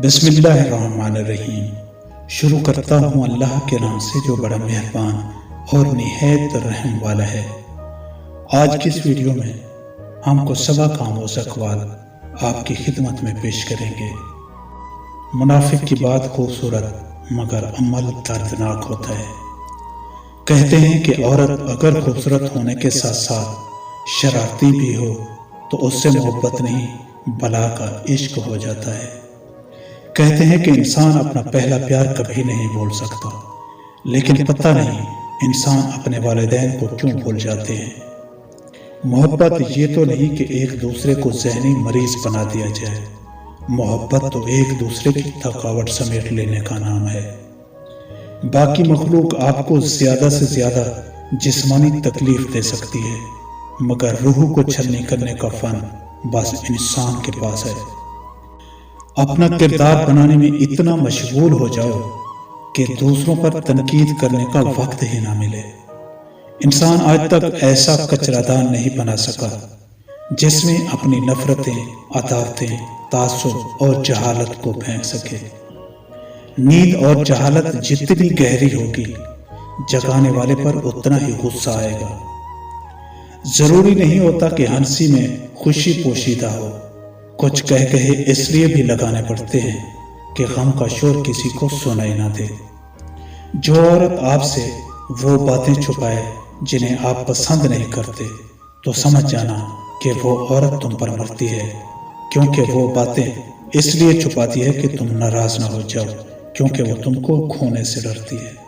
بسم اللہ الرحمن الرحیم۔ شروع کرتا ہوں اللہ کے نام سے جو بڑا مہربان اور نہایت رحم والا ہے۔ آج کی اس ویڈیو میں ہم کو سبا آموز اقوال آپ کی خدمت میں پیش کریں گے۔ منافق کی بات خوبصورت مگر عمل دردناک ہوتا ہے۔ کہتے ہیں کہ عورت اگر خوبصورت ہونے کے ساتھ ساتھ شرارتی بھی ہو تو اس سے محبت نہیں بلا کا عشق ہو جاتا ہے۔ کہتے ہیں کہ انسان اپنا پہلا پیار کبھی نہیں بھول سکتا، لیکن پتہ نہیں انسان اپنے والدین کو کیوں بھول جاتے ہیں۔ محبت یہ تو نہیں کہ ایک دوسرے کو ذہنی مریض بنا دیا جائے، محبت تو ایک دوسرے کی تھکاوٹ سمیٹ لینے کا نام ہے۔ باقی مخلوق آپ کو زیادہ سے زیادہ جسمانی تکلیف دے سکتی ہے، مگر روح کو چھلنی کرنے کا فن بس انسان کے پاس ہے۔ اپنا کردار بنانے میں اتنا مشغول ہو جاؤ کہ دوسروں پر تنقید کرنے کا وقت ہی نہ ملے۔ انسان آج تک ایسا کچرا دان نہیں بنا سکا جس میں اپنی نفرتیں، عداوتیں، تعصب اور جہالت کو پھینک سکے۔ نیند اور جہالت جتنی گہری ہوگی، جگانے والے پر اتنا ہی غصہ آئے گا۔ ضروری نہیں ہوتا کہ ہنسی میں خوشی پوشیدہ ہو، کچھ کہے اس لیے بھی لگانے پڑتے ہیں کہ غم کا شور کسی کو سنائی نہ دے۔ جو عورت آپ سے وہ باتیں چھپائے جنہیں آپ پسند نہیں کرتے تو سمجھ جانا کہ وہ عورت تم پر مرتی ہے، کیونکہ وہ باتیں اس لیے چھپاتی ہے کہ تم ناراض نہ ہو جاؤ، کیونکہ وہ تم کو کھونے سے ڈرتی ہے۔